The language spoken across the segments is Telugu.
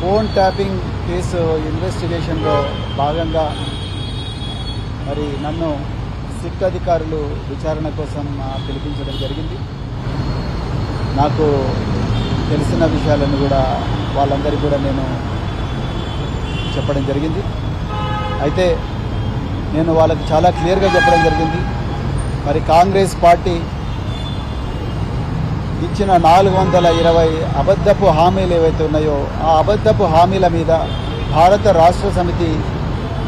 ఫోన్ ట్యాపింగ్ కేసు ఇన్వెస్టిగేషన్లో భాగంగా మరి నన్ను సిట్ అధికారులు విచారణ కోసం పిలిపించడం జరిగింది. నాకు తెలిసిన విషయాలను కూడా వాళ్ళందరికీ కూడా నేను చెప్పడం జరిగింది. అయితే నేను వాళ్ళకి చాలా క్లియర్గా చెప్పడం జరిగింది. మరి కాంగ్రెస్ పార్టీ ఇచ్చిన 420 అబద్ధపు హామీలు ఏవైతే ఉన్నాయో ఆ అబద్ధపు హామీల మీద భారత రాష్ట్ర సమితి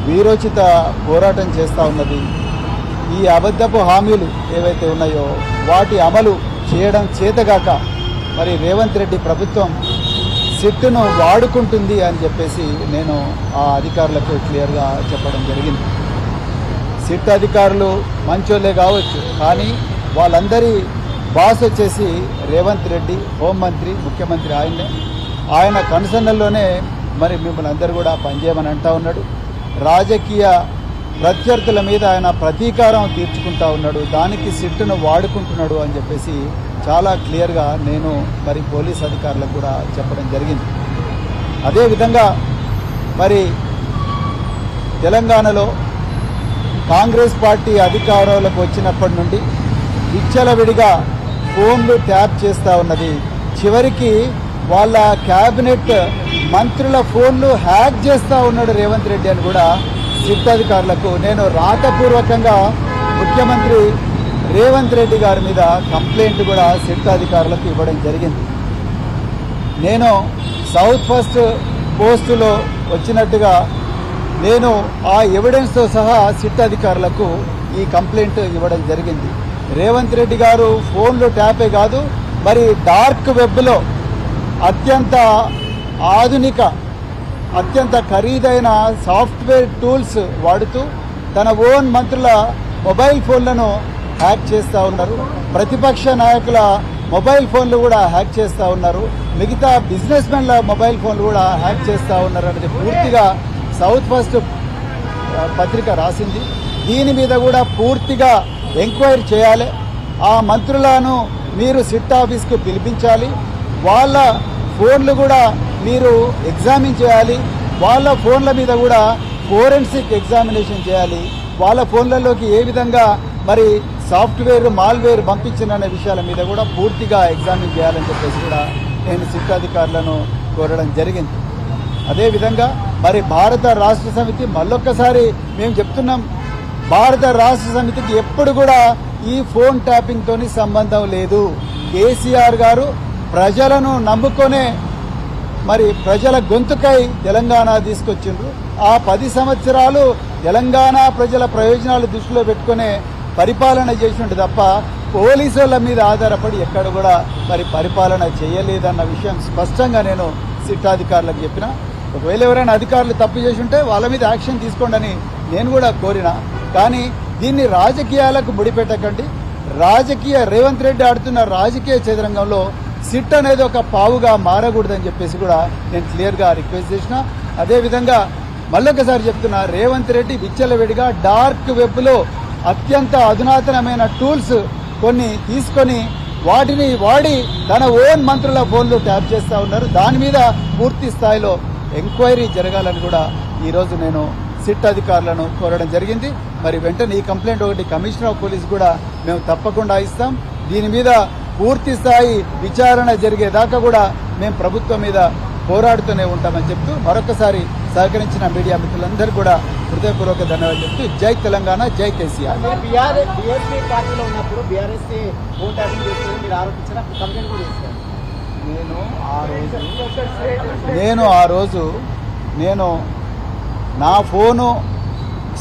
వీరోచిత పోరాటం చేస్తూ ఉన్నది. ఈ అబద్ధపు హామీలు ఏవైతే ఉన్నాయో వాటి అమలు చేయడం చేతగాక మరి రేవంత్ రెడ్డి ప్రభుత్వం సిట్ను వాడుకుంటుంది అని చెప్పేసి నేను ఆ అధికారులకు క్లియర్గా చెప్పడం జరిగింది. సిట్ అధికారులు మంచోళ్ళే కావచ్చు, కానీ వాళ్ళందరి బాస్ వచ్చేసి రేవంత్ రెడ్డి, హోంమంత్రి, ముఖ్యమంత్రి ఆయన కన్సర్న్లోనే మరి మిమ్మల్ని అందరూ కూడా పనిచేయమని అంటూ ఉన్నాడు. రాజకీయ ప్రత్యర్థుల మీద ఆయన ప్రతీకారం తీర్చుకుంటా ఉన్నాడు, దానికి సిట్ను వాడుకుంటున్నాడు అని చెప్పేసి చాలా క్లియర్గా నేను మరి పోలీస్ అధికారులకు కూడా చెప్పడం జరిగింది. అదేవిధంగా మరి తెలంగాణలో కాంగ్రెస్ పార్టీ అధికారంలోకి వచ్చినప్పటి నుండి విచ్చలవిడిగా ఫోన్లు ట్యాప్ చేస్తూ ఉన్నది. చివరికి వాళ్ళ క్యాబినెట్ మంత్రుల ఫోన్లు హ్యాక్ చేస్తూ ఉన్నాడు రేవంత్ రెడ్డి అని కూడా సిట్ అధికారులకు నేను రాతపూర్వకంగా ముఖ్యమంత్రి రేవంత్ రెడ్డి గారి మీద కంప్లైంట్ కూడా సిట్ అధికారులకు ఇవ్వడం జరిగింది. నేను సౌత్ ఫస్ట్ పోస్టులో వచ్చినట్టుగా నేను ఆ ఎవిడెన్స్తో సహా సిట్ అధికారులకు ఈ కంప్లైంట్ ఇవ్వడం జరిగింది. రేవంత్ రెడ్డి గారు ఫోన్లు ట్యాపే కాదు, మరి డార్క్ వెబ్లో అత్యంత ఆధునిక అత్యంత ఖరీదైన సాఫ్ట్వేర్ టూల్స్ వాడుతూ తన ఓన్ మంత్రుల మొబైల్ ఫోన్లను హ్యాక్ చేస్తూ ఉన్నారు. ప్రతిపక్ష నాయకుల మొబైల్ ఫోన్లు కూడా హ్యాక్ చేస్తూ ఉన్నారు. మిగతా బిజినెస్ మెన్ల మొబైల్ ఫోన్లు కూడా హ్యాక్ చేస్తూ ఉన్నారు అనేది పూర్తిగా సౌత్ ఫస్ట్ పత్రిక రాసింది. దీని మీద కూడా పూర్తిగా ఎంక్వైరీ చేయాలి. ఆ మంత్రులను మీరు సిట్ ఆఫీస్కు పిలిపించాలి. వాళ్ళ ఫోన్లు కూడా మీరు ఎగ్జామిన్ చేయాలి. వాళ్ళ ఫోన్ల మీద కూడా ఫోరెన్సిక్ ఎగ్జామినేషన్ చేయాలి. వాళ్ళ ఫోన్లలోకి ఏ విధంగా మరి సాఫ్ట్వేర్ మాల్వేర్ పంపించిన విషయాల మీద కూడా పూర్తిగా ఎగ్జామిన్ చేయాలని చెప్పేసి కూడా నేను సిట్ అధికారులను కోరడం జరిగింది. అదేవిధంగా మరి భారత రాష్ట్ర సమితి మళ్ళొక్కసారి మేము చెప్తున్నాం, భారత రాష్ట్ర సమితికి ఎప్పుడు కూడా ఈ ఫోన్ ట్యాపింగ్తోని సంబంధం లేదు. కేసీఆర్ గారు ప్రజలను నమ్ముకొనే మరి ప్రజల గొంతుకై తెలంగాణ తీసుకొచ్చిండ్రు. ఆ 10 సంవత్సరాలు తెలంగాణ ప్రజల ప్రయోజనాలు దృష్టిలో పెట్టుకునే పరిపాలన చేసినట్టు తప్ప పోలీసుల మీద ఆధారపడి ఎక్కడ కూడా మరి పరిపాలన చేయలేదన్న విషయం స్పష్టంగా నేను సిట్ అధికారులకు చెప్పిన. ఒకవేళ ఎవరైనా అధికారులు తప్పు చేసి ఉంటే వాళ్ళ మీద యాక్షన్ తీసుకోండి అని నేను కూడా కోరిన. కానీ దీన్ని రాజకీయాలకు ముడిపెట్టకండి. రేవంత్ రెడ్డి ఆడుతున్న రాజకీయ చదరంగంలో సిట్ అనేది ఒక పావుగా మారకూడదని చెప్పేసి కూడా నేను క్లియర్గా రిక్వెస్ట్ చేసిన. అదేవిధంగా మళ్ళొకసారి చెప్తున్నా, రేవంత్ రెడ్డి విచ్చలవిడిగా డార్క్ వెబ్లో అత్యంత అధునాతనమైన టూల్స్ కొన్ని తీసుకొని వాటిని వాడి తన ఓన్ మంత్రుల ఫోన్లు ట్యాప్ చేస్తూ ఉన్నారు. దాని మీద పూర్తి స్థాయిలో ఎంక్వైరీ జరగాలని కూడా ఈరోజు నేను సిట్ అధికారులను కోరడం జరిగింది. మరి వెంటనే ఈ కంప్లైంట్ ఒకటి కమిషనర్ ఆఫ్ పోలీస్ కూడా మేము తప్పకుండా ఇస్తాం. దీని మీద పూర్తి స్థాయి విచారణ జరిగేదాకా కూడా మేము ప్రభుత్వం మీద పోరాడుతూనే ఉంటామని చెప్తూ మరొకసారి సహకరించిన మీడియా మిత్రులందరూ కూడా హృదయపూర్వక ధన్యవాదాలు చెప్తూ జై తెలంగాణ, జై కేసీఆర్. నేను నా phone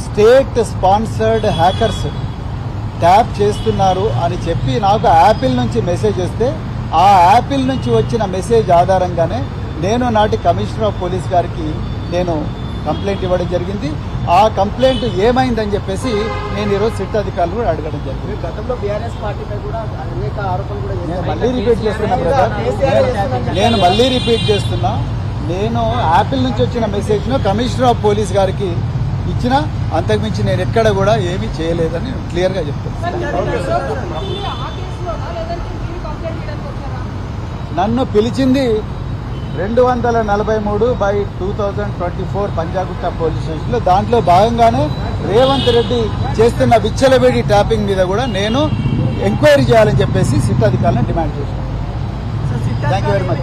state sponsored hackers tap చేస్తున్నారు అని చెప్పి నాకు యాపిల్ నుంచి మెసేజ్ వస్తే ఆ యాపిల్ నుంచి వచ్చిన మెసేజ్ ఆధారంగానే నేను నాటి కమిషనర్ ఆఫ్ పోలీస్ గారికి నేను కంప్లైంట్ ఇవ్వడం జరిగింది. ఆ కంప్లైంట్ ఏమైందని చెప్పేసి నేను ఈరోజు సిట్ అధికారులు కూడా అడగడం జరిగింది. గతంలో బీఆర్ఎస్ పార్టీపై కూడా అనేక ఆరోపణలు కూడా నేను మళ్ళీ రిపీట్ చేస్తున్నా బ్రదర్, నేను మళ్ళీ రిపీట్ చేస్తున్నా. నేను యాపిల్ నుంచి వచ్చిన మెసేజ్ను కమిషనర్ ఆఫ్ పోలీస్ గారికి ఇచ్చిన, అంతకుమించి నేను ఎక్కడ కూడా ఏమీ చేయలేదని క్లియర్గా చెప్తున్నాను. నన్ను పిలిచింది 243/2024 పంజాగుట్ట పోలీస్ స్టేషన్లో. దాంట్లో భాగంగానే రేవంత్ రెడ్డి చేస్తున్న విచ్చలవిడి ట్యాపింగ్ మీద కూడా నేను ఎంక్వైరీ చేయాలని చెప్పేసి సిట్ అధికారులను డిమాండ్ చేశాను. Thank you very much.